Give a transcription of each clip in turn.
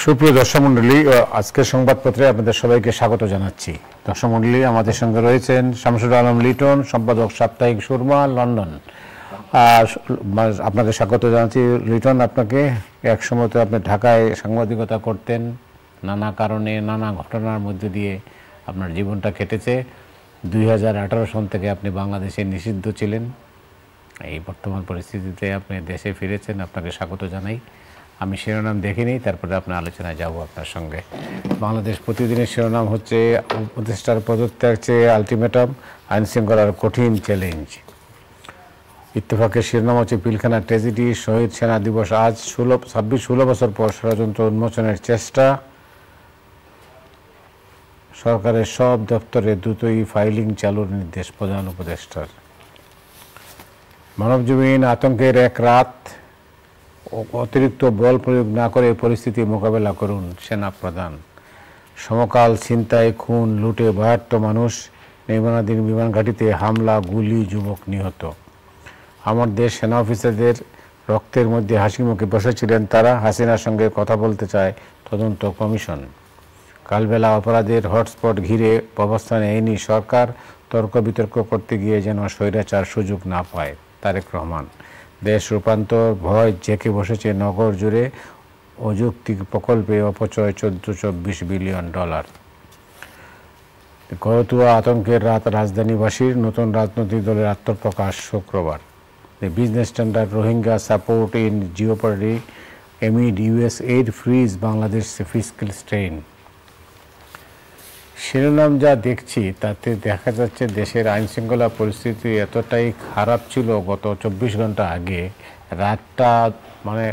সুপ্রিয় দর্শক মণ্ডলী, আজকের সংবাদপত্রে আপনাদের সবাইকে স্বাগত জানাচ্ছি। দর্শক মণ্ডলী, আমাদের সঙ্গে রয়েছেন শামসুল আলম লিটন, সম্পাদক সাপ্তাহিক সুরমা, লন্ডন। আপনাকে স্বাগত জানাচ্ছি লিটন। আপনাকে এক সময় তো আপনি ঢাকায় সাংবাদিকতা করতেন, নানা কারণে নানা ঘটনার মধ্যে দিয়ে আপনার জীবনটা কেটেছে। 2018 সন থেকে আপনি বাংলাদেশে নিষিদ্ধ ছিলেন। এই বর্তমান পরিস্থিতিতে আপনি দেশে ফিরেছেন, আপনাকে স্বাগত জানাই। আমি শিরোনাম দেখিনি, তারপরে আপনার আলোচনায় যাব আপনার সঙ্গে। বাংলাদেশ প্রতিদিনের শিরোনাম হচ্ছে উপদেষ্টার পদত্যাগ চেয়ে আলটিমেটাম, আইন শৃঙ্খলার কঠিন চ্যালেঞ্জ। ইত্তেফাকের শিরোনাম হচ্ছে পিলখানা ট্র্যাজেডি, শহীদ সেনা দিবস আজ, 16 বছর পর ষড়যন্ত্র উন্মোচনের চেষ্টা, সরকারের সব দপ্তরে দ্রুতই ফাইলিং চালুর নির্দেশ প্রধান উপদেষ্টার। মানবজমিন, আতঙ্কের এক রাত, অতিরিক্ত বল প্রয়োগ না করে পরিস্থিতি মোকাবেলা করুন সেনা প্রধান। সমকাল, ছিনতাই, খুন, লুটে 72 মানুষ, নির্মাণাধীন বিমান ঘাঁটিতে হামলা, গুলি, যুবক নিহত। আমার দেশ সেনা অফিসারদের রক্তের মধ্যে হাসি মুখে বসেছিলেন তারা, হাসিনার সঙ্গে কথা বলতে চায় তদন্ত কমিশন। কালবেলা অপরাধের হটস্পট ঘিরে অবস্থান নেয়নি সরকার, তর্ক বিতর্ক করতে গিয়ে যেন স্বৈরাচার সুযোগ না পায় তারেক রহমান। দেশ রূপান্তর, ভয় জেঁকে বসেছে নগর জুড়ে, অযৌক্তিক প্রকল্পে অপচয় 1424 বিলিয়ন ডলার। করতুয়া, আতঙ্কের রাত রাজধানীবাসীর, নতুন রাজনৈতিক দলের আত্মপ্রকাশ শুক্রবার। Business standard, Rohingya support in jeopardy amid US aid freeze Bangladesh fiscal strain. শিরোনাম যা দেখছি তাতে দেখা যাচ্ছে দেশের আইনশৃঙ্খলা পরিস্থিতি এতটাই খারাপ ছিল গত 24 ঘন্টা আগে। রাতটা মানে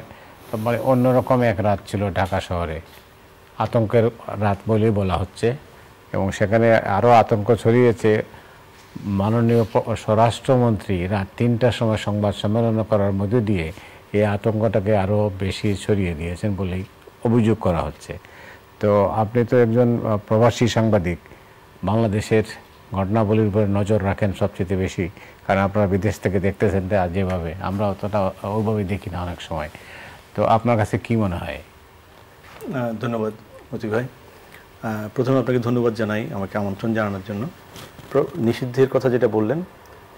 অন্যরকম এক রাত ছিল ঢাকা শহরে, আতঙ্কের রাত বলেই বলা হচ্ছে। এবং সেখানে আরও আতঙ্ক ছড়িয়েছে। মাননীয় স্বরাষ্ট্রমন্ত্রী রাত 3টার সময় সংবাদ সম্মেলন করার মধ্যে দিয়ে এই আতঙ্কটাকে আরও বেশি ছড়িয়ে দিয়েছেন বলেই অভিযোগ করা হচ্ছে। তো আপনি তো একজন প্রবাসী সাংবাদিক, বাংলাদেশের ঘটনাবলীর উপরে নজর রাখেন সবচেয়ে বেশি, কারণ আপনারা বিদেশ থেকে দেখতেছেন যেভাবে, আমরা অতটা ওইভাবে দেখি না অনেক সময়। তো আপনার কাছে কি মনে হয়? ধন্যবাদ মতি ভাই। প্রথমে আপনাকে ধন্যবাদ জানাই আমাকে আমন্ত্রণ জানানোর জন্য। নিষিদ্ধের কথা যেটা বললেন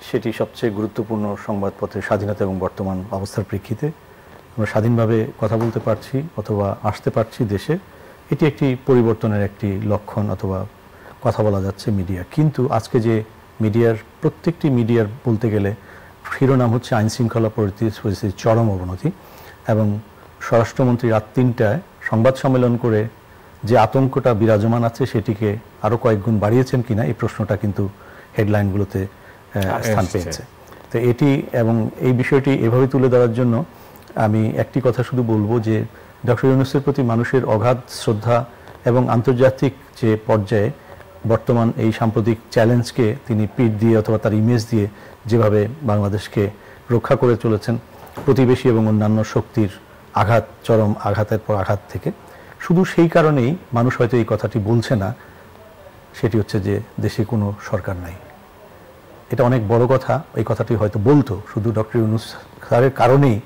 সেটি সবচেয়ে গুরুত্বপূর্ণ সংবাদপত্রের স্বাধীনতা এবং বর্তমান অবস্থার প্রেক্ষিতে আমরা স্বাধীনভাবে কথা বলতে পারছি অথবা আসতে পারছি দেশে, এটি একটি পরিবর্তনের একটি লক্ষণ অথবা কথা বলা যাচ্ছে মিডিয়া। কিন্তু আজকে যে মিডিয়ার, প্রত্যেকটি মিডিয়ার বলতে গেলে শিরোনাম হচ্ছে আইন শৃঙ্খলা পরিস্থিতির চরম অবনতি, এবং স্বরাষ্ট্রমন্ত্রী রাত 3টায় সংবাদ সম্মেলন করে যে আতঙ্কটা বিরাজমান আছে সেটিকে আরও কয়েক গুণ বাড়িয়েছেন কিনা এই প্রশ্নটা কিন্তু হেডলাইনগুলোতে স্থান পেয়েছে। তো এটি এবং এই বিষয়টি এভাবে তুলে ধরার জন্য আমি একটি কথা শুধু বলবো যে ডক্টর ইউনূসের প্রতি মানুষের অগাধ শ্রদ্ধা এবং আন্তর্জাতিক যে পর্যায়ে বর্তমান এই সাম্প্রতিক চ্যালেঞ্জকে তিনি পিঠ দিয়ে অথবা তার ইমেজ দিয়ে যেভাবে বাংলাদেশকে রক্ষা করে চলেছেন প্রতিবেশী এবং অন্যান্য শক্তির আঘাত, চরম আঘাতের পর আঘাত থেকে, শুধু সেই কারণেই মানুষ হয়তো এই কথাটি বলছে না, সেটি হচ্ছে যে দেশে কোনো সরকার নাই। এটা অনেক বড় কথা, এই কথাটি হয়তো বলতো, শুধু ডক্টর ইউনূস স্যারের কারণেই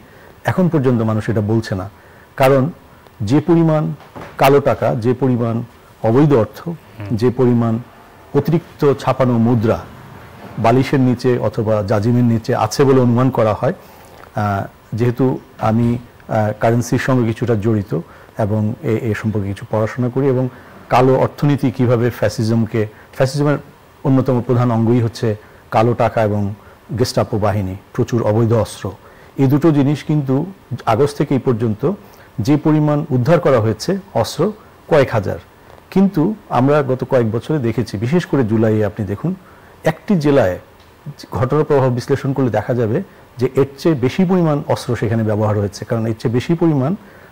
এখন পর্যন্ত মানুষ এটা বলছে না। কারণ যে পরিমাণ কালো টাকা, যে পরিমাণ অবৈধ অর্থ, যে পরিমাণ অতিরিক্ত ছাপানো মুদ্রা বালিশের নিচে অথবা জাজিমের নিচে আছে বলে অনুমান করা হয়, যেহেতু আমি কারেন্সির সঙ্গে কিছুটা জড়িত এবং এ সম্পর্কে কিছু পড়াশোনা করি, এবং কালো অর্থনীতি কিভাবে ফ্যাসিজমের অন্যতম প্রধান অঙ্গই হচ্ছে কালো টাকা এবং গেস্টাপো বাহিনী, প্রচুর অবৈধ অস্ত্র। এই দুটো জিনিস কিন্তু আগস্ট থেকে এই পর্যন্ত যে পরিমাণ উদ্ধার করা হয়েছে অস্ত্র কয়েক হাজার, কিন্তু আমরা গত কয়েক বছরে দেখেছি, বিশেষ করে জুলাইয়ে আপনি দেখুন একটি জেলায় ঘটনার প্রভাব বিশ্লেষণ করলে দেখা যাবে যে এর চেয়ে বেশি পরিমাণ অস্ত্র সেখানে ব্যবহার হয়েছে। কারণ এর চেয়ে বেশি পরিমাণ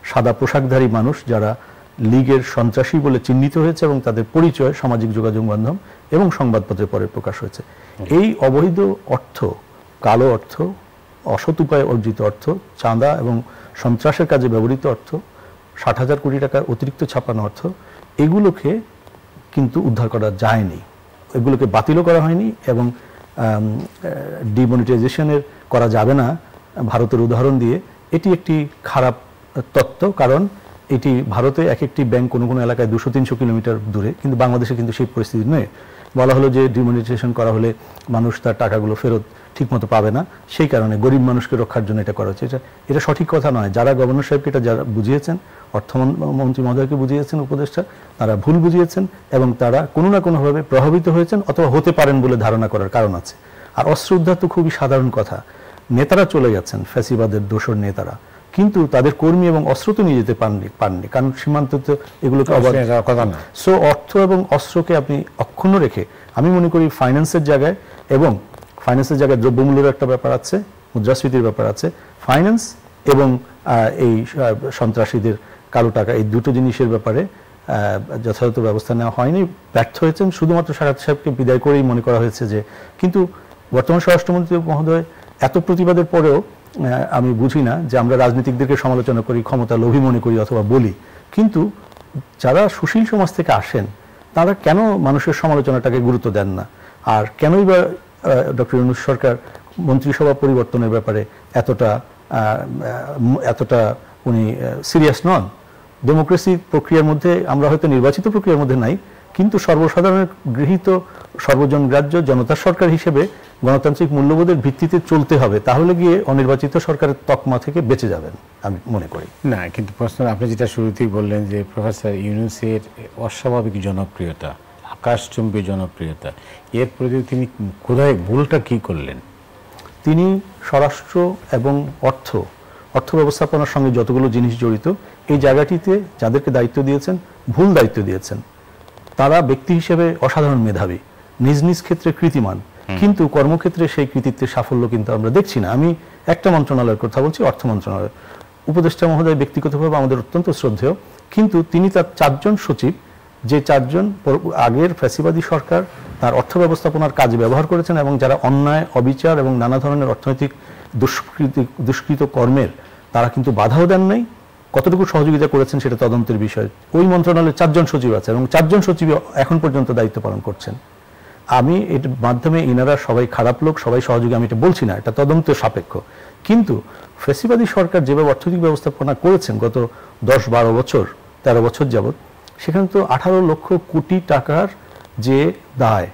সাদা পোশাকধারী মানুষ যারা লীগের সন্ত্রাসী বলে চিহ্নিত হয়েছে এবং তাদের পরিচয় সামাজিক যোগাযোগ মাধ্যম এবং সংবাদপত্রে পরে প্রকাশ হয়েছে। এই অবৈধ অর্থ, কালো অর্থ, অসৎ উপায়ে অর্জিত অর্থ, চাঁদা এবং সন্ত্রাসের কাজে ব্যবহৃত অর্থ, 60,000 কোটি টাকার অতিরিক্ত ছাপানো অর্থ, এগুলোকে কিন্তু উদ্ধার করা যায়নি, এগুলোকে বাতিলও করা হয়নি এবং ডিমনিটাইজেশনের করা যাবে না ভারতের উদাহরণ দিয়ে। এটি একটি খারাপ তত্ত্ব, কারণ এটি ভারতে এক একটি ব্যাংক কোনো কোনো এলাকায় 200-300 কিলোমিটার দূরে, কিন্তু বাংলাদেশে কিন্তু সেই পরিস্থিতি নয়। বলা হলো যে ডিমনিটাইজেশন করা হলে মানুষ তার টাকাগুলো ফেরত ঠিকমতো পাবে না, সেই কারণে গরিব মানুষকে রক্ষার জন্য এটা করা হচ্ছে। এটা সঠিক কথা নয়। যারা গভর্নর সাহেবকে এটা যারা বুঝিয়েছেন, অর্থমন্ত্রী মহোদয়কে বুঝিয়েছেন, উপদেষ্টা, তারা ভুল বুঝিয়েছেন এবং তারা কোনো না কোনোভাবে প্রভাবিত হয়েছেন অথবা হতে পারেন বলে ধারণা করার কারণ আছে। আর অস্ত্র উদ্ধার তো খুবই সাধারণ কথা। নেতারা চলে গেছেন, ফ্যাসিবাদের দোসর নেতারা, কিন্তু তাদের কর্মী এবং অস্ত্র তো নিয়ে যেতে পারেননি, কারণ সীমান্ত তো এগুলোকে সো অর্থ এবং অস্ত্রকে আপনি অক্ষুণ্ণ রেখে, আমি মনে করি ফাইন্যান্সের জায়গায় দ্রব্যমূল্যের একটা ব্যাপার আছে, মুদ্রাস্ফীতির ব্যাপার আছে, ফাইন্যান্স এবং এই সন্ত্রাসীদের কালো টাকা, এই দুটো জিনিসের ব্যাপারে যথাযথ ব্যবস্থা নেওয়া হয়নি, ব্যর্থ হয়েছেন। শুধুমাত্র সারাত সাহেবকে বিদায় করেই মনে করা হয়েছে যে, কিন্তু বর্তমান স্বরাষ্ট্রমন্ত্রী মহোদয় এত প্রতিবাদের পরেও আমি বুঝি না যে আমরা রাজনীতিকদেরকে সমালোচনা করি, ক্ষমতা লোভী মনে করি অথবা বলি, কিন্তু যারা সুশীল সমাজ থেকে আসেন তারা কেন মানুষের সমালোচনাটাকে গুরুত্ব দেন না? আর কেনই বা ডক্টর ইউনূস সরকার মন্ত্রিসভা পরিবর্তনের ব্যাপারে এতটা উনি সিরিয়াস নন? ডেমোক্রেসি প্রক্রিয়ার মধ্যে আমরা হয়তো নির্বাচিত প্রক্রিয়ার মধ্যে নাই, কিন্তু সর্বসাধারণের গৃহীত সর্বজনগ্রাহ্য জনতার সরকার হিসেবে গণতান্ত্রিক মূল্যবোধের ভিত্তিতে চলতে হবে, তাহলে গিয়ে অনির্বাচিত সরকারের তকমা থেকে বেঁচে যাবেন আমি মনে করি। না, কিন্তু প্রশ্ন আপনি যেটা শুরুতেই বললেন যে প্রফেসর ইউনূসের অস্বাভাবিক জনপ্রিয়তা, আকাশচুম্বী জনপ্রিয়তা, এর প্রতি তিনি কোথায় ভুলটা কি করলেন? তিনি স্বরাষ্ট্র এবং অর্থ ব্যবস্থাপনার সঙ্গে যতগুলো জিনিস জড়িত, এই জায়গাটিতে যাদেরকে দায়িত্ব দিয়েছেন ভুল দায়িত্ব দিয়েছেন। তারা ব্যক্তি হিসেবে অসাধারণ মেধাবী, নিজ নিজ ক্ষেত্রে কৃতিমান, কিন্তু কর্মক্ষেত্রে সেই কৃতিত্বের সাফল্য কিন্তু আমরা দেখছি না। আমি একটা মন্ত্রণালয়ের কথা বলছি, অর্থ মন্ত্রণালয়। উপদেষ্টা মহোদয় ব্যক্তিগতভাবে আমাদের অত্যন্ত শ্রদ্ধেয়, কিন্তু তিনি তার 4 জন সচিব, যে 4 জন আগের ফ্যাসিবাদী সরকার তার অর্থ ব্যবস্থাপনার কাজে ব্যবহার করেছেন এবং যারা অন্যায়, অবিচার এবং নানা ধরনের অর্থনৈতিক দুষ্কৃত কর্মের তারা কিন্তু বাধাও দেন নাই, কতটুকু সহযোগিতা করেছেন সেটা তদন্তের বিষয়। ওই মন্ত্রণালয়ে 4 জন সচিব আছে এবং 4 জন সচিব এখন পর্যন্ত দায়িত্ব পালন করছেন। আমি এর মাধ্যমে ইনারা সবাই খারাপ লোক, সবাই সহযোগী আমি এটা বলছি না, এটা তদন্ত সাপেক্ষ। কিন্তু ফ্যাসিবাদী সরকার যেভাবে অর্থনৈতিক ব্যবস্থাপনা করেছেন গত 10-12 বছর, 13 বছর যাবৎ, সেখানে তো 18 লক্ষ কোটি টাকার যে দায়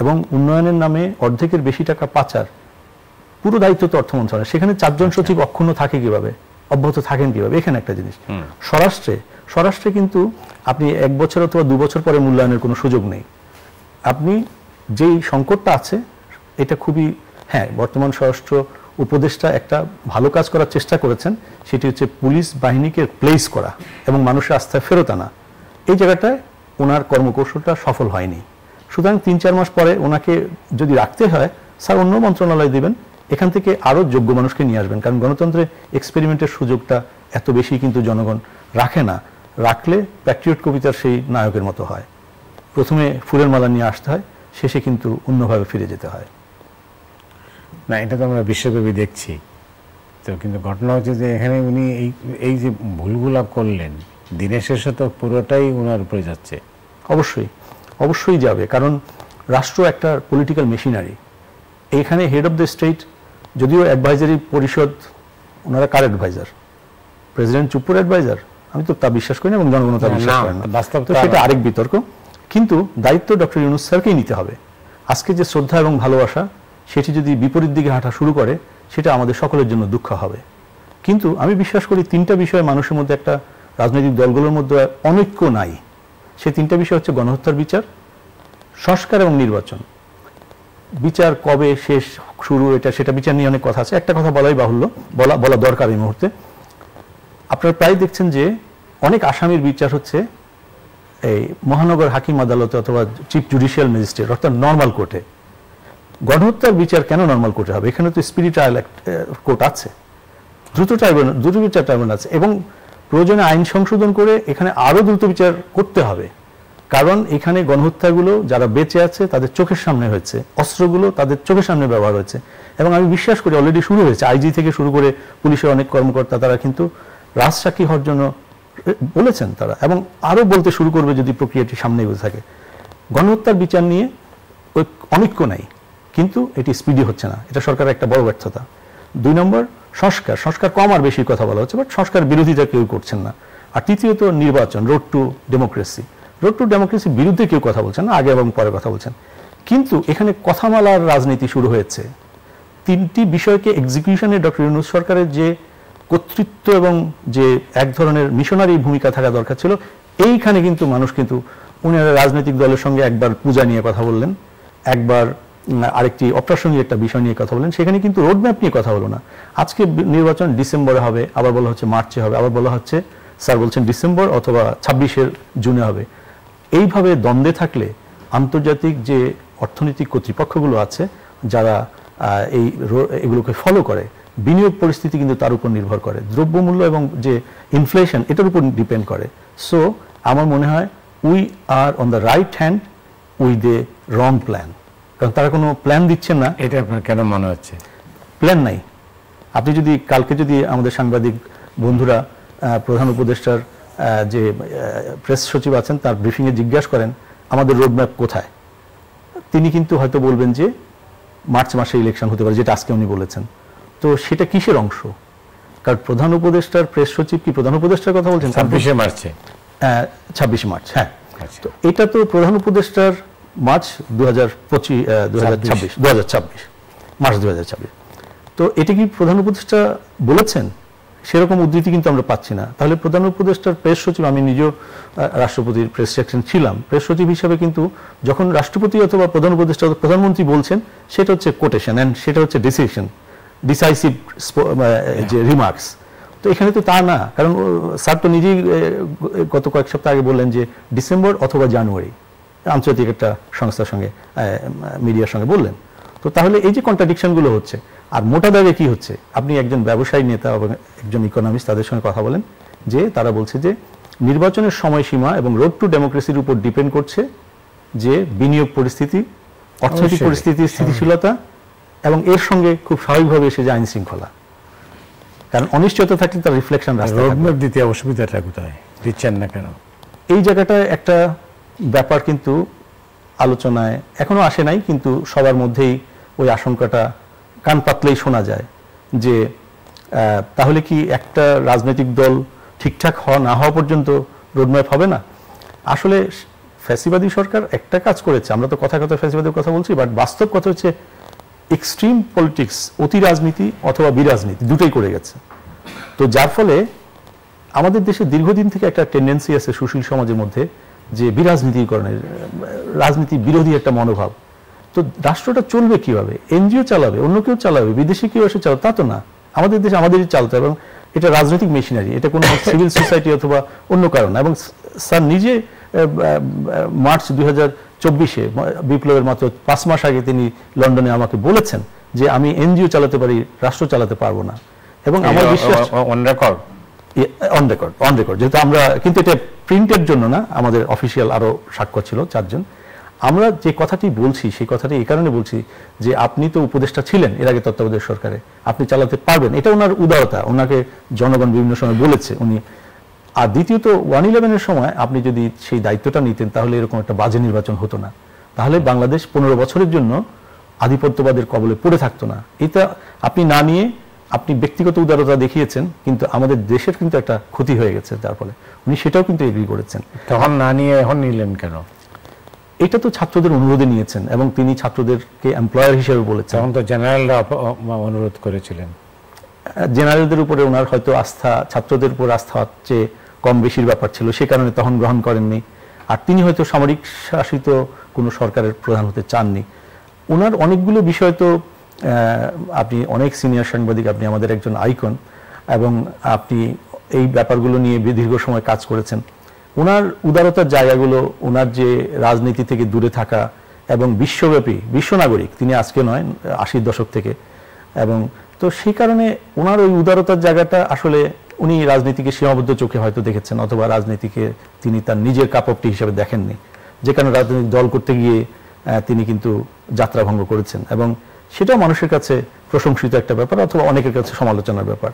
এবং উন্নয়নের নামে অর্ধেকের বেশি টাকা পাচার, পুরো দায়িত্ব তো অর্থ মন্ত্রণালয়। সেখানে 4 জন সচিব অক্ষুণ্ণ থাকে কিভাবে, অব্যাহত থাকেন কিভাবে? এখানে একটা জিনিস। স্বরাষ্ট্রে কিন্তু আপনি 1 বছর অথবা 2 বছর পরে মূল্যায়নের কোনো সুযোগ নেই। আপনি যেই সংকটটা আছে এটা খুবই, হ্যাঁ, বর্তমান স্বরাষ্ট্র উপদেষ্টা একটা ভালো কাজ করার চেষ্টা করেছেন, সেটি হচ্ছে পুলিশ বাহিনীকে প্লেস করা এবং মানুষের আস্থায় ফেরত আনা। এই জায়গাটায় ওনার কর্মকৌশলটা সফল হয়নি। সুতরাং 3-4 মাস পরে ওনাকে যদি রাখতে হয়, স্যার অন্য মন্ত্রণালয় দেবেন, এখান থেকে আরও যোগ্য মানুষকে নিয়ে আসবেন, কারণ গণতন্ত্রে এক্সপেরিমেন্টের সুযোগটা এত বেশি কিন্তু জনগণ রাখে না। রাখলে প্যাট্রিয়ট কবিতার সেই নায়কের মতো হয়, প্রথমে ফুলের মালা নিয়ে আসতে হয়, শেষে কিন্তু অন্যভাবে ফিরে যেতে হয়। না, এটা তো আমরা বিশ্বব্যাপী দেখছি। তো কিন্তু ঘটনা হচ্ছে যে এখানে উনি এই যে ভুলগুলা করলেন, দিনের শেষে তো পুরোটাই ওনার উপরে যাচ্ছে। অবশ্যই যাবে, কারণ রাষ্ট্র একটা পলিটিক্যাল মেশিনারি। এইখানে হেড অফ দ্য স্টেট, যদিও অ্যাডভাইজারি পরিষদ, ওনারা কার অ্যাডভাইজার? প্রেসিডেন্ট চুপ্পুর অ্যাডভাইজার? আমি তো তা বিশ্বাস করি না এবং জনগণ তা বিশ্বাস করে না, তো সেটা আরেক বিতর্ক। কিন্তু দায়িত্ব ডক্টর ইউনূস স্যারকেই নিতে হবে। আজকে যে শ্রদ্ধা এবং ভালোবাসা, সেটি যদি বিপরীত দিকে হাঁটা শুরু করে, সেটা আমাদের সকলের জন্য দুঃখ হবে। কিন্তু আমি বিশ্বাস করি 3টা বিষয়ে মানুষের মধ্যে, একটা রাজনৈতিক দলগুলোর মধ্যে অনৈক্য নাই। সেই 3টা বিষয় হচ্ছে গণহত্যার বিচার, সংস্কার এবং নির্বাচন। বিচার কবে শেষ শুরু, সেটা বিচার নিয়ে অনেক কথা আছে। একটা কথা বলাই বাহুল্য, বলা দরকার এই মুহূর্তে। আপনারা প্রায় দেখছেন যে অনেক আসামির বিচার হচ্ছে এই মহানগর হাকিম আদালতে অথবা চিফ জুডিশিয়াল ম্যাজিস্ট্রেট, অর্থাৎ নর্মাল কোর্টে। গণহত্যার বিচার কেন নর্মাল কোর্টে হবে? এখানে তো স্পিডি ট্রায়াল কোর্ট আছে, দ্রুত বিচার ট্রাইব্যুনাল আছে এবং প্রয়োজনে আইন সংশোধন করে এখানে আরো দ্রুত বিচার করতে হবে, কারণ এখানে গণহত্যাগুলো যারা বেঁচে আছে তাদের চোখের সামনে হয়েছে, অস্ত্রগুলো তাদের চোখের সামনে ব্যবহার হয়েছে, এবং আমি বিশ্বাস করি অলরেডি শুরু হয়েছে। আইজি থেকে শুরু করে পুলিশের অনেক কর্মকর্তা তারা কিন্তু রাজসাক্ষী হওয়ার জন্য বলেছেন তারা, এবং আরো বলতে শুরু করবে যদি প্রক্রিয়াটি সামনে এগোতে থাকে। গণহত্যার বিচার নিয়ে ওই অনৈক্য নাই, কিন্তু এটি স্পিডি হচ্ছে না, এটা সরকারের একটা বড় ব্যর্থতা। 2 নম্বর সংস্কার কম আর বেশি কথা বলা হচ্ছে, বাট সংস্কার বিরোধিতা কেউ করছেন না। আর তৃতীয়ত নির্বাচন, রোড টু ডেমোক্রেসি বিরুদ্ধে কেউ কথা বলছেন না, আগে এবং পরে কথা বলছেন। কিন্তু এখানে কথামালার রাজনীতি শুরু হয়েছে। 3টি বিষয়কে এক্সিকিউশনে ডক্টর ইউনূস সরকারের যে কর্তৃত্ব এবং যে এক ধরনের মিশনারি ভূমিকা থাকা দরকার ছিল, এইখানে কিন্তু মানুষ কিন্তু উনারা রাজনৈতিক দলের সঙ্গে একবার পূজা নিয়ে কথা বললেন, একবার আরেকটি অপ্রাসঙ্গিক একটা বিষয় নিয়ে কথা বললেন, সেখানে কিন্তু রোডম্যাপ নিয়ে কথা হলো না। আজকে নির্বাচন ডিসেম্বরে হবে, আবার বলা হচ্ছে মার্চে হবে, আবার বলা হচ্ছে স্যার বলছেন ডিসেম্বর অথবা 26 জুনে হবে। এইভাবে দ্বন্দ্বে থাকলে আন্তর্জাতিক যে অর্থনৈতিক কর্তৃপক্ষগুলো আছে যারা এগুলোকে ফলো করে, বিনিয়োগ পরিস্থিতি কিন্তু তার উপর নির্ভর করে, দ্রব্যমূল্য এবং যে ইনফ্লেশন এটার উপর ডিপেন্ড করে। সো আমার মনে হয় we are on the right hand with a wrong plan, কারণ তারা কোনো প্ল্যান দিচ্ছেন না। এটা আপনার কেন মনে হচ্ছে প্ল্যান নাই? আপনি যদি কালকে যদি আমাদের সাংবাদিক বন্ধুরা প্রধান উপদেষ্টার যে প্রেস সচিব আছেন তার ব্রিফিংয়ে জিজ্ঞাসা করেন আমাদের রোডম্যাপ কোথায়, তিনি কিন্তু হয়তো বলবেন যে মার্চ মাসে ইলেকশন হতে পারে, যেটা আজকে উনি বলেছেন। তো সেটা কিসের অংশ? কারণ প্রধান উপদেষ্টার প্রেস সচিব কি প্রধান উপদেষ্টার কথা বলছেন? 26 মার্চে, 26 মার্চ, হ্যাঁ। তো এটা তো প্রধান উপদেষ্টার মার্চ 2026 মার্চ 2026। তো এটা কি প্রধান উপদেষ্টা বলেছেন? সেরকম উদ্ধৃতি কিন্তু আমরা পাচ্ছি না। তাহলে প্রধান উপদেষ্টার প্রেস সচিব, আমি নিজেও রাষ্ট্রপতির প্রেস সেকশন ছিলাম, প্রেস সচিব হিসাবে কিন্তু যখন রাষ্ট্রপতি অথবা প্রধান উপদেষ্টা প্রধানমন্ত্রী বলছেন সেটা হচ্ছে কোটেশন, অ্যান্ড সেটা হচ্ছে ডিসাইসিভ যে রিমার্কস। তো এখানে তো তা না, কারণ স্যার তো নিজেই গত কয়েক সপ্তাহ আগে বললেন যে ডিসেম্বর অথবা জানুয়ারি, আন্তর্জাতিক একটা সংস্থার সঙ্গে মিডিয়ার সঙ্গে বললেন। তো তাহলে এই যে কন্ট্রাডিকশনগুলো হচ্ছে, আর মোটা দাগে কি হচ্ছে, আপনি একজন ব্যবসায়ী নেতা এবং একজন ইকোনমিস্ট তাদের সঙ্গে কথা বলেন, যে তারা বলছে যে নির্বাচনের সময়সীমা এবং রোড টু ডেমোক্রেসির উপর ডিপেন্ড করছে যে বিনিয়োগ পরিস্থিতি, অর্থনৈতিক পরিস্থিতির স্থিতিশীলতা, এবং এর সঙ্গে খুব স্বাভাবিকভাবে এসে যে আইন শৃঙ্খলা। কারণ অনিশ্চয়তা থাকলে তার রিফ্লেকশন রোডম্যাপ দিতে অসুবিধাটা কোথায়, দিচ্ছেন না কেন? এই জায়গাটায় একটা ব্যাপার কিন্তু আলোচনায় এখনো আসে নাই, কিন্তু সবার মধ্যেই ওই আশঙ্কাটা কান পাতলেই শোনা যায় যে তাহলে কি একটা রাজনৈতিক দল ঠিকঠাক না হওয়া পর্যন্ত রোডম্যাপ হবে না? আসলে ফ্যাসিবাদী সরকার একটা কাজ করেছে, আমরা তো কথা ফ্যাসিবাদের কথা বলছি, বাট বাস্তব কথা হচ্ছে এক্সট্রিম পলিটিক্স, অতি রাজনীতি অথবা বিরাজনীতি দুটোই করে গেছে। তো যার ফলে আমাদের দেশে দীর্ঘদিন থেকে একটা টেন্ডেন্সি আছে সুশীল সমাজের মধ্যে যে বিরাজনীতিকরণের, রাজনীতি বিরোধী একটা মনোভাব। তো রাষ্ট্রটা চলবে কিভাবে? এনজিও চালাবে, অন্য কেউ চালাবে, বিদেশি কেউ এসে চালাবে, তা তো না। আমাদের দেশে আমাদেরই চালতে হবে, এবং এটা রাজনৈতিক মেশিনারি, এটা কোনো সিভিল সোসাইটি অথবা অন্য কারণ। এবং স্যার নিজে মার্চ 2024 বিপ্লবের মাত্র 5 মাস আগে তিনি লন্ডনে আমাকে বলেছেন যে আমি এনজিও চালাতে পারি, রাষ্ট্র চালাতে পারবো না। এবং আমার বিশ্বাস অন রেকর্ড, যেহেতু আমরা, কিন্তু এটা প্রিন্টের জন্য না, আমাদের অফিসিয়াল আরো সাক্ষ্য ছিল 4 জন। আমরা যে কথাটি বলছি সেই কথাটি এই কারণে বলছি যে আপনি তো উপদেষ্টা ছিলেন এর আগে তত্ত্বাবধায়ক সরকারে, আপনি চালাতে পারবেন, এটা ওনার উদারতা, ওনাকে জনগণ বিভিন্ন সময় বলেছে উনি। আর দ্বিতীয়ত 1/11 সময় আপনি যদি সেই দায়িত্বটা নিতেন তাহলে এরকম একটা বাজে নির্বাচন হতো না, তাহলে বাংলাদেশ 15 বছরের জন্য আধিপত্যবাদের কবলে পড়ে থাকতো না। এটা আপনি না নিয়ে আপনি ব্যক্তিগত উদারতা দেখিয়েছেন, কিন্তু আমাদের দেশের কিন্তু একটা ক্ষতি হয়ে গেছে, যার ফলে উনি সেটাও কিন্তু এগ্রি করেছেন। তখন না নিয়ে এখন নিলেন কেন? এটা তো ছাত্রদের অনুরোধে নিয়েছেন, এবং তিনি ছাত্রদেরকে এমপ্লয়ার হিসেবে বলেছেন। তখন তো জেনারেলরা অনুরোধ করেছিলেন। জেনারেলদের উপরে ওনার হয়তো আস্থা, ছাত্রদের উপর আস্থা চেয়ে কম বেশির ব্যাপার ছিল, সে কারণে তখন গ্রহণ করেননি। আর তিনি হয়তো সামরিক শাসিত কোনো সরকারের প্রধান হতে চাননি। ওনার অনেকগুলো বিষয় তো, আপনি অনেক সিনিয়র সাংবাদিক, আপনি আমাদের একজন আইকন, এবং আপনি এই ব্যাপারগুলো নিয়ে দীর্ঘ সময় কাজ করেছেন। ওনার উদারতার জায়গাগুলো, ওনার যে রাজনীতি থেকে দূরে থাকা এবং বিশ্বব্যাপী বিশ্বনাগরিক, তিনি আজকে নয় 80-র দশক থেকে, এবং তো সেই কারণে ওনার ওই উদারতার জায়গাটা আসলে উনি রাজনীতিকে সীমাবদ্ধ চোখে হয়তো দেখেছেন, অথবা রাজনীতিকে তিনি তার নিজের কাপড়টি হিসেবে দেখেননি, যে কারণে রাজনৈতিক দল করতে গিয়ে তিনি কিন্তু যাত্রা ভঙ্গ করেছেন, এবং সেটাও মানুষের কাছে প্রশংসিত একটা ব্যাপার, অথবা অনেকের কাছে সমালোচনার ব্যাপার।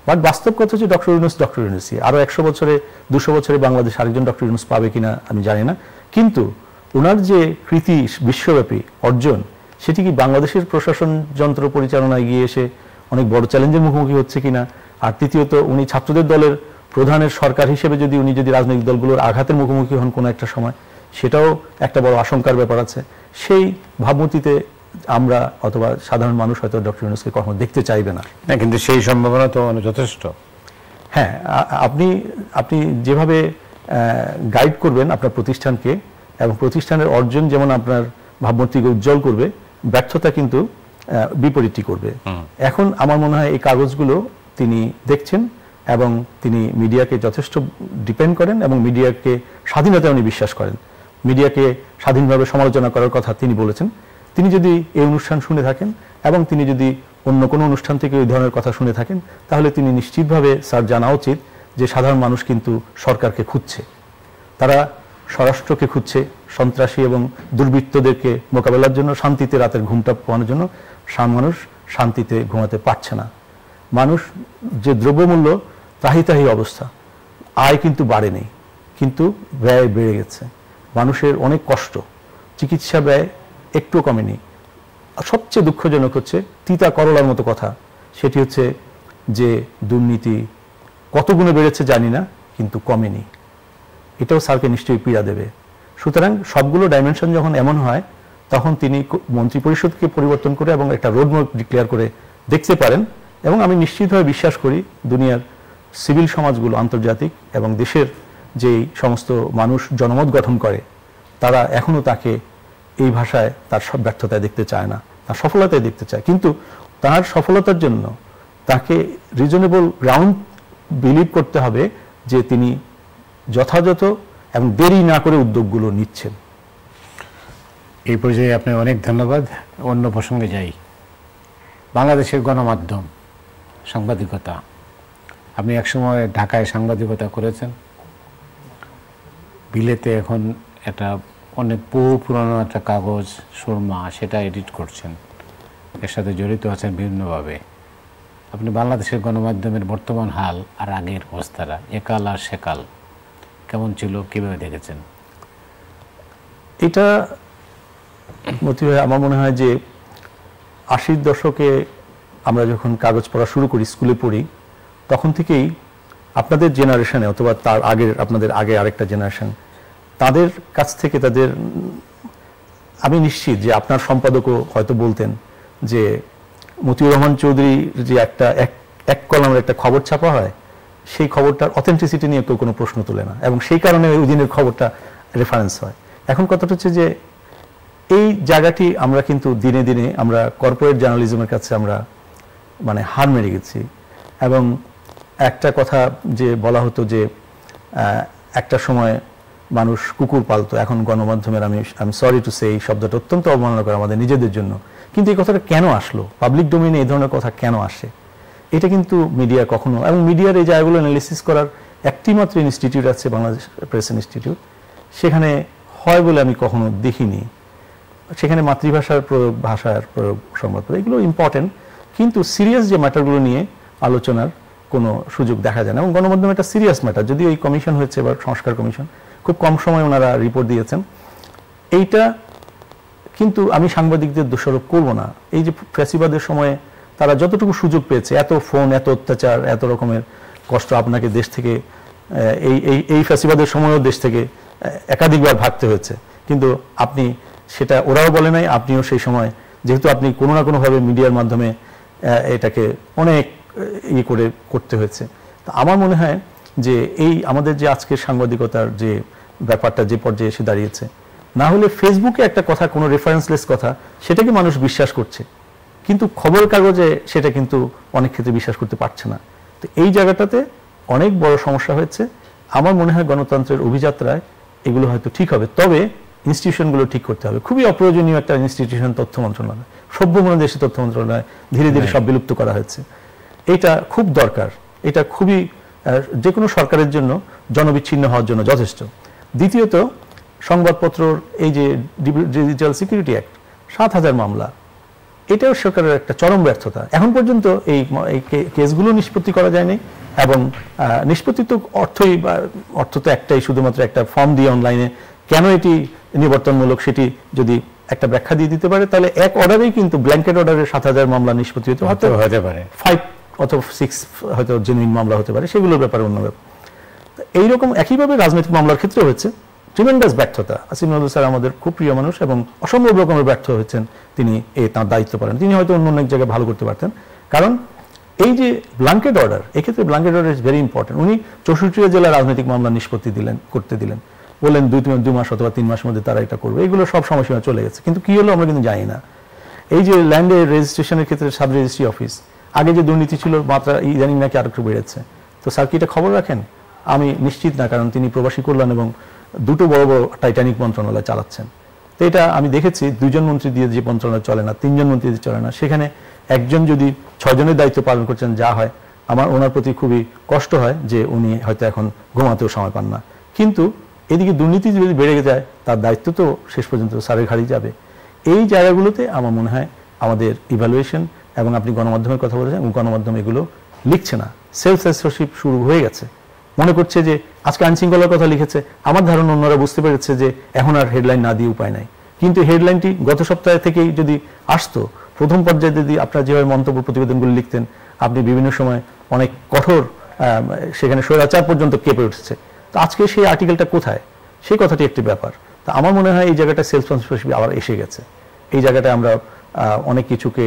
বাট বাস্তব কথা হচ্ছে ডক্টর ইউনূসই আরো 100 বছরে 200 বছরে বাংলাদেশ আরেকজন ডক্টর ইউনূস পাবে কিনা আমি জানি না, কিন্তু ওনার যে কৃতি বিশ্বব্যাপী অর্জন, সেটি কি বাংলাদেশের প্রশাসন যন্ত্র পরিচালনায় গিয়ে এসে অনেক বড় চ্যালেঞ্জের মুখোমুখি হচ্ছে কিনা? আর তৃতীয়ত, উনি ছাত্রদের দলের প্রধানের সরকার হিসেবে উনি যদি রাজনৈতিক দলগুলোর আঘাতের মুখোমুখি হন কোনো একটা সময়, সেটাও একটা বড় আশঙ্কার ব্যাপার আছে। সেই ভাবমূর্তিতে আমরা অথবা সাধারণ মানুষ হয়তো ডক্টর ইউনূসকে কখনো দেখতে চাইবে না। কিন্তু সেই সম্ভাবনা তো যথেষ্ট। হ্যাঁ, আপনি যেভাবে গাইড করবেন আপনার প্রতিষ্ঠানকে, এবং প্রতিষ্ঠানের অর্জন যেমন আপনার ভাবমূর্তিকে উজ্জ্বল করবে, ব্যর্থতা কিন্তু বিপরীতটি করবে। এখন আমার মনে হয় এই কাগজগুলো তিনি দেখছেন, এবং তিনি মিডিয়াকে যথেষ্ট ডিপেন্ড করেন, এবং মিডিয়াকে স্বাধীনতা উনি বিশ্বাস করেন। মিডিয়াকে স্বাধীনভাবে সমালোচনা করার কথা তিনি বলেছেন। তিনি যদি এই অনুষ্ঠান শুনে থাকেন, এবং তিনি যদি অন্য কোনো অনুষ্ঠান থেকে ওই ধরনের কথা শুনে থাকেন, তাহলে তিনি নিশ্চিতভাবে স্যার জানা উচিত যে সাধারণ মানুষ কিন্তু সরকারকে খুঁজছে, তারা স্বরাষ্ট্রকে খুঁজছে, সন্ত্রাসী এবং দুর্বৃত্তদেরকে মোকাবেলার জন্য, শান্তিতে রাতের ঘুমটা পাওয়ানোর জন্য। মানুষ শান্তিতে ঘুমাতে পারছে না। মানুষ যে দ্রব্যমূল্য তাহি অবস্থা, আয় কিন্তু বাড়েনি, কিন্তু ব্যয় বেড়ে গেছে। মানুষের অনেক কষ্ট, চিকিৎসা ব্যয় একটু কমেনি। সবচেয়ে দুঃখজনক হচ্ছে তিতা করলার মতো কথা, সেটি হচ্ছে যে দুর্নীতি কত গুণে বেড়েছে জানি না, কিন্তু কমেনি। এটাও স্যারকে নিশ্চয়ই পীড়া দেবে। সুতরাং সবগুলো ডাইমেনশন যখন এমন হয়, তখন তিনি মন্ত্রিপরিষদকে পরিবর্তন করে এবং একটা রোডম্যাপ ডিক্লেয়ার করে দেখতে পারেন। এবং আমি নিশ্চিতভাবে বিশ্বাস করি দুনিয়ার সিভিল সমাজগুলো, আন্তর্জাতিক এবং দেশের যেই সমস্ত মানুষ জনমত গঠন করে, তারা এখনো তাকে এই ভাষায় তার সব ব্যর্থতায় দেখতে চায় না, তার সফলতায় দেখতে চায়। কিন্তু তার সফলতার জন্য তাকে রিজনেবল গ্রাউন্ড বিলিভ করতে হবে যে তিনি যথাযথ এবং দেরি না করে উদ্যোগগুলো নিচ্ছেন। এই পর্যায়ে আপনি অনেক ধন্যবাদ। অন্য প্রসঙ্গে যাই। বাংলাদেশের গণমাধ্যম, সাংবাদিকতা, আপনি একসময় ঢাকায় সাংবাদিকতা করেছেন, বিলেতে এখন একটা অনেক পুরনো একটা কাগজ সুরমা, সেটা এডিট করছেন, এর সাথে জড়িত আছেন বিভিন্নভাবে। আপনি বাংলাদেশের গণমাধ্যমের বর্তমান হাল আর আগের অবস্থাটা, একাল আর সেকাল কেমন ছিল, কীভাবে দেখেছেন? এটা আমার মনে হয় যে 80-র দশকে আমরা যখন কাগজ পড়া শুরু করি, স্কুলে পড়ি, তখন থেকেই আপনাদের জেনারেশনে অথবা তার আগের, আপনাদের আগে আরেকটা জেনারেশন, তাদের কাছ থেকে আমি নিশ্চিত যে আপনার সম্পাদকও হয়তো বলতেন যে মতিউর রহমান চৌধুরীর যে এক কলামের একটা খবর ছাপা হয়, সেই খবরটার অথেন্টিসিটি নিয়ে কেউ কোনো প্রশ্ন তোলে না, এবং সেই কারণে ওই দিনের খবরটা রেফারেন্স হয়। এখন কথাটা হচ্ছে যে এই জায়গাটি আমরা কিন্তু দিনে দিনে আমরা কর্পোরেট জার্নালিজমের কাছে আমরা হার মেরে গেছি। এবং একটা কথা যে বলা হতো যে একটা সময় মানুষ কুকুর পালতো, এখন গণমাধ্যমের, আমি সরি টু সে, এই শব্দটা অত্যন্ত অবমাননাকর আমাদের নিজেদের জন্য। কিন্তু এই কথাটা কেন আসলো, পাবলিক ডোমেইনে এই ধরনের কথা কেন আসে? এটা কিন্তু মিডিয়া কখনো, এবং মিডিয়ার এই জায়গাগুলো অ্যানালিসিস করার একটি মাত্র ইনস্টিটিউট আছে, বাংলাদেশ প্রেস ইনস্টিটিউট, সেখানে হয় বলে আমি কখনো দেখিনি। সেখানে মাতৃভাষার প্রয়োগ, ভাষার প্রয়োগ, সংবাদপত্র, এগুলো ইম্পর্টেন্ট, কিন্তু সিরিয়াস যে ম্যাটারগুলো নিয়ে আলোচনার কোনো সুযোগ দেখা যায় না। এবং গণমাধ্যম একটা সিরিয়াস ম্যাটার, যদি এই কমিশন হয়েছে, এবার সংস্কার কমিশন, খুব কম সময় ওনারা রিপোর্ট দিয়েছেন। এইটা কিন্তু আমি সাংবাদিকদের দোষারোপ করব না। এই যে ফ্যাসিবাদের সময়ে তারা যতটুকু সুযোগ পেয়েছে, এত ফোন, এত অত্যাচার, এত রকমের কষ্ট আপনাকে দেশ থেকে, এই ফ্যাসিবাদের সময়ও দেশ থেকে একাধিকবার ভাগতে হয়েছে, কিন্তু আপনি সেটা, ওরাও বলে নাই, আপনিও সেই সময়, যেহেতু আপনি কোনো না কোনোভাবে মিডিয়ার মাধ্যমে এটাকে অনেক করতে হয়েছে। তো আমার মনে হয় যে এই আমাদের যে আজকের সাংবাদিকতার যে ব্যাপারটা যে পর্যায়ে এসে দাঁড়িয়েছে, না হলে ফেসবুকে একটা কথা, কোনো রেফারেন্সলেস কথা, সেটাকে মানুষ বিশ্বাস করছে, কিন্তু খবর কাগজে সেটা কিন্তু অনেক ক্ষেত্রে বিশ্বাস করতে পারছে না। তো এই জায়গাটাতে অনেক বড় সমস্যা হয়েছে। আমার মনে হয় গণতন্ত্রের অভিযাত্রায় এগুলো হয়তো ঠিক হবে, তবে ইনস্টিটিউশনগুলো ঠিক করতে হবে। খুবই অপ্রয়োজনীয় একটা ইনস্টিটিউশন তথ্য মন্ত্রণালয়, সভ্য মনোদেশী তথ্য মন্ত্রণালয় ধীরে ধীরে সব বিলুপ্ত করা হয়েছে। এটা খুব দরকার, এটা খুবই যে কোনো সরকারের জন্য জনবিচ্ছিন্ন হওয়ার জন্য যথেষ্ট। দ্বিতীয়ত, সংবাদপত্রর এই যে ডিজিটাল সিকিউরিটি অ্যাক্ট 7,000 মামলা, এটাও সরকারের একটা চরম ব্যর্থতা। এখন পর্যন্ত এই কেসগুলো নিষ্পত্তি করা যায়নি, এবং নিষ্পত্তি তো অর্থ তো একটাই, শুধুমাত্র একটা ফর্ম দিয়ে অনলাইনে কেন এটি নিবর্তনমূলক সেটি যদি একটা ব্যাখ্যা দিয়ে দিতে পারে, তাহলে এক অর্ডারেই কিন্তু ব্ল্যাঙ্কেট অর্ডারে 7,000 মামলা নিষ্পত্তি হতে পারে, 5 অথবা 6 হয়তো জেনুইন মামলা হতে পারে, সেগুলোর ব্যাপারে অন্য ব্যাপার। এইরকম একইভাবে রাজনৈতিক মামলার ক্ষেত্রে হয়েছে ট্রিমেন্ডাস ব্যর্থতা। আসিফ নজরুল স্যার আমাদের খুব প্রিয় মানুষ এবং অসম্ভব রকমের ব্যর্থ হয়েছেন তিনি তাঁর দায়িত্ব পালন। তিনি হয়তো অন্য অনেক জায়গায় ভালো করতে পারতেন, কারণ এই যে ব্ল্যাঙ্কেট অর্ডার, এক্ষেত্রে blanket order is very important. উনি 64 জেলার রাজনৈতিক মামলা নিষ্পত্তি করতে দিলেন, বললেন 2 মাস অথবা 3 মাসের মধ্যে তারা এটা করবে। এগুলো সব সময়সীমা চলে গেছে, কিন্তু কি হলো আমরা কিন্তু জানি না। এই যে ল্যান্ডের রেজিস্ট্রেশনের ক্ষেত্রে সাব রেজিস্ট্রি অফিস, আগে যে দুর্নীতি ছিল মাত্রা ইদানিং নাকি আরেকটু বেড়েছে। তো স্যার কি এটা খবর রাখেন? আমি নিশ্চিত না, কারণ তিনি প্রবাসী কল্যাণ এবং 2 বড় বড় টাইটানিক মন্ত্রণালয় চালাচ্ছেন। তো এটা আমি দেখেছি 2 জন মন্ত্রী দিয়ে যে মন্ত্রণালয় চলে না, 3 জন মন্ত্রী দিয়ে চলে না, সেখানে একজন যদি 6 জনের দায়িত্ব পালন করছেন, যা হয় আমার ওনার প্রতি খুবই কষ্ট হয় যে উনি হয়তো এখন ঘুমাতেও সময় পান না। কিন্তু এদিকে দুর্নীতি যদি বেড়ে যায়, তার দায়িত্ব তো শেষ পর্যন্ত স্যারের ঘাড়ি যাবে। এই জায়গাগুলোতে আমার মনে হয় আমাদের ইভ্যালুয়েশন, এবং আপনি গণমাধ্যমের কথা বলেছেন, গণমাধ্যম এগুলো লিখছে না, সেলফ সেন্সরশিপ শুরু হয়ে গেছে। মনে করছে যে আজকে আইনশৃঙ্খলার কথা লিখেছে, আমার ধারণা অন্যরা বুঝতে পেরেছে যে এখন আর হেডলাইন না দিয়ে উপায় নাই। কিন্তু হেডলাইনটি গত সপ্তাহে থেকেই যদি আসতো, প্রথম পর্যায়ে যদি আপনারা যেভাবে মন্তব্য প্রতিবেদনগুলো লিখতেন, আপনি বিভিন্ন সময় অনেক কঠোর, সেখানে স্বৈরাচার পর্যন্ত কেঁপে উঠছে। তো আজকে সেই আর্টিকেলটা কোথায়, সেই কথাটি একটি ব্যাপার। তা আমার মনে হয় এই জায়গাটা সেলফ সেন্সরশিপ আবার এসে গেছে। এই জায়গাটা আমরা অনেক কিছুকে,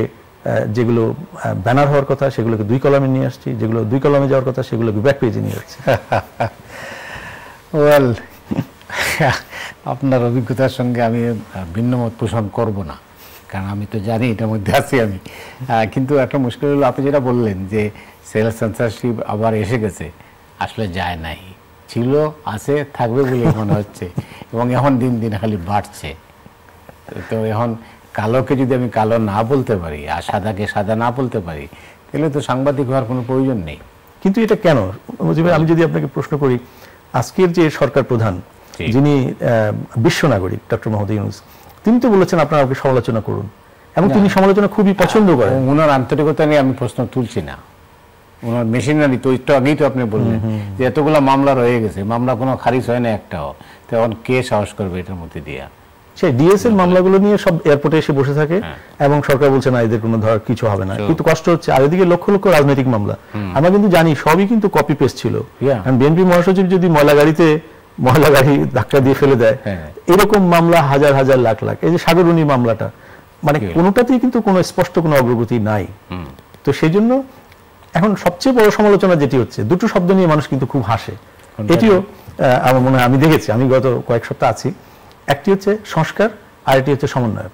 যেগুলো ব্যানার হওয়ার কথা সেগুলোকে 2 কলামে নিয়ে আসছি, যেগুলো 2 কলামে যাওয়ার কথা সেগুলোকে ব্যাক পেজে নিয়ে যাচ্ছি। ওয়েল, আপনার অভিজ্ঞতার সঙ্গে আমি ভিন্ন মত পোষণ করব না, কারণ আমি তো জানি এটার মধ্যে আছি আমি। কিন্তু একটা মুশকিল হলো, আপনি যেটা বললেন যে সেলফ সেন্সরশিপ আবার এসে গেছে, আসলে যায় নাই, ছিল, আছে, থাকবে বলে মনে হচ্ছে, এবং এখন দিন দিন খালি বাড়ছে। তো এখন কালোকে যদি আমি কালো না বলতে পারি আর সাদাকে সাদা না বলতে পারি, তাহলে তো সাংবাদিক হওয়ার কোনো প্রয়োজন নেই। কিন্তু এটা কেন আমি যদি আপনাকে প্রশ্ন করি, আজকের যে সরকার প্রধান যিনি বিশ্ব নাগরিক ডক্টর মোহাম্মদ ইউনূস, তিনি তো বলেছেন আপনারা আমাকে সমালোচনা করুন, এবং তিনি সমালোচনা খুবই পছন্দ করেন। ওনার আন্তরিকতা নিয়ে আমি প্রশ্ন তুলছি না, ওনার মেশিনারি তো একটু আগেই তো আপনি বললেন যে এতগুলো মামলা রয়ে গেছে, মামলা কোনো খারিজ হয় না একটাও, তখন কে সাহস করবে এটার মধ্যে দিয়া? সেই ডিএসএল মামলাগুলো নিয়ে সব এয়ারপোর্টে এসে বসে থাকে, এবং সরকার বলছে না এদের কোনো ধর কিছু হবে না, কিন্তু কষ্ট হচ্ছে। আর এদিকে লক্ষ লক্ষ রাজনৈতিক মামলা, আমরা কিন্তু জানি সবই কিন্তু কপি পেস্ট ছিল। বিএনপি মহাসচিব যদি ময়লা গাড়ি ধাক্কা দিয়ে ফেলে দেয়, এরকম মামলা হাজার হাজার লাখ লাখ। এই যে সাগররুনি মামলাটা, মানে কোনোটাতেই কিন্তু কোনো স্পষ্ট কোনো অগ্রগতি নাই। তো সেই জন্য এখন সবচেয়ে বড় সমালোচনা যেটি হচ্ছে, 2টো শব্দ নিয়ে মানুষ কিন্তু খুব হাসে। এটিও আমার মনে হয় আমি দেখেছি, আমি গত কয়েক সপ্তাহ আছি, একটি হচ্ছে সংস্কার আর এটি হচ্ছে সমন্বয়ক।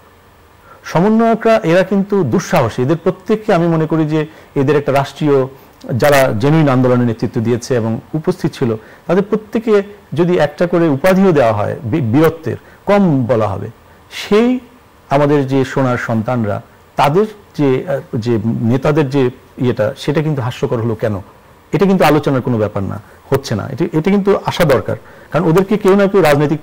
সমন্বয়করা এরা কিন্তু দুঃসাহসী, এদের প্রত্যেককে আমি মনে করি যে এদের একটা রাষ্ট্রীয়, যারা জেনুইন আন্দোলনের নেতৃত্ব দিয়েছে এবং উপস্থিত ছিল, তাদের প্রত্যেকে যদি একটা করে উপাধিও দেওয়া হয় বীরত্বের, কম বলা হবে। সেই আমাদের যে সোনার সন্তানরা, তাদের যে নেতাদের যে ইয়েটা, সেটা কিন্তু হাস্যকর হলো কেন? এটা কিন্তু আলোচনার কোনো ব্যাপার না, হচ্ছে না। এটা কিন্তু আসা দরকার, কারণ ওদেরকে কেউ না কেউ রাজনৈতিক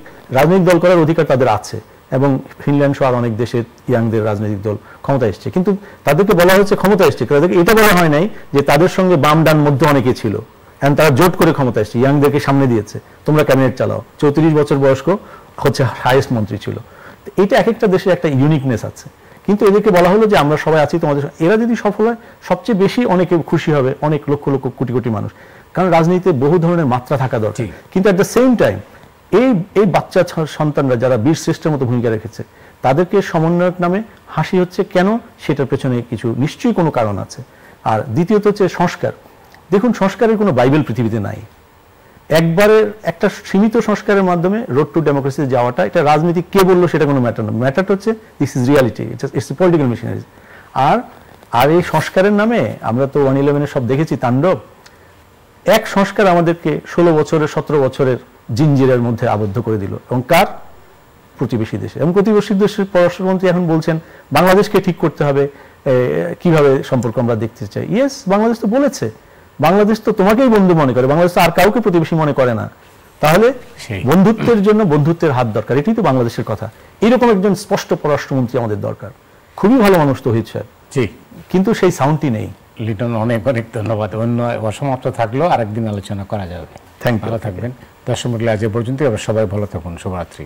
দল করার অধিকার তাদের আছে, এবং ফিনল্যান্ড সহ আর অনেক দেশে ইয়াংদের রাজনৈতিক দল ক্ষমতা এসছে, কিন্তু তাদেরকে বলা হয়েছে ক্ষমতা এসছে, তাদেরকে এটা বলা হয় নাই যে তাদের সঙ্গে বাম ডান মধ্যে অনেকে ছিল, এবং তারা জোট করে ক্ষমতা এসছে, ইয়াংদেরকে সামনে দিয়েছে, তোমরা ক্যাবিনেট চালাও। 34 বছর বয়স্ক হচ্ছে হাইয়েস্ট মন্ত্রী ছিল। এটা এক একটা দেশের একটা ইউনিকনেস আছে, কিন্তু এদেরকে বলা হলো যে আমরা সবাই আছি তোমাদের। এরা যদি সফল হয়, সবচেয়ে বেশি অনেকে খুশি হবে, অনেক লক্ষ লক্ষ কোটি কোটি মানুষ, কারণ রাজনীতিতে বহু ধরনের মাত্রা থাকা দরকার। কিন্তু অ্যাট দ্য সেম টাইম এই বাচ্চা সন্তানরা যারা বীর শ্রেষ্ঠের মতো ভূমিকা রেখেছে, তাদেরকে সমন্বয়ক নামে হাসি হচ্ছে কেন? সেটার পেছনে কিছু নিশ্চয়ই কোনো কারণ আছে। আর দ্বিতীয়ত হচ্ছে সংস্কার। দেখুন, সংস্কারের কোনো বাইবেল পৃথিবীতে নাই। একবারে একটা সীমিত সংস্কারের মাধ্যমে রোড টু ডেমোক্রেসিতে যাওয়াটা, এটা রাজনীতি কে বললো সেটা কোনো ম্যাটার না। ম্যাটারটা হচ্ছে this is reality, it's a political machinery. আর এই সংস্কারের নামে আমরা তো 111-এ সব দেখেছি তাণ্ডব। এক সংস্কার আমাদেরকে 16 বছরের 17 বছরের জিঞ্জিরের মধ্যে আবদ্ধ করে দিল, এবং কার? প্রতিবেশী দেশে। এবং প্রতিবেশী দেশের পররাষ্ট্রমন্ত্রী এখন বলছেন বাংলাদেশকে ঠিক করতে হবে, কিভাবে সম্পর্ক আমরা দেখতে চাই। ইয়েস, বাংলাদেশ তো বলেছে বাংলাদেশ তো তোমাকেই বন্ধু মনে করে, বাংলাদেশ তো আর কাউকে প্রতিবেশী মনে করে না। তাহলে বন্ধুত্বের জন্য বন্ধুত্বের হাত দরকার, এটাই তো বাংলাদেশের কথা। এইরকম একজন স্পষ্ট পররাষ্ট্রমন্ত্রী আমাদের দরকার। খুবই ভালো মানুষ তো হয়েছে, জি, কিন্তু সেই সাউন্ডটি নেই। লিটন, অনেক অনেক ধন্যবাদ। অন্য অসমাপ্ত থাকলেও আরেকদিন আলোচনা করা যাবে। Thank you. ভালো থাকবেন। দর্শক মণ্ডলী, আজ এ পর্যন্ত। সবাই ভালো থাকুন। শুভরাত্রি।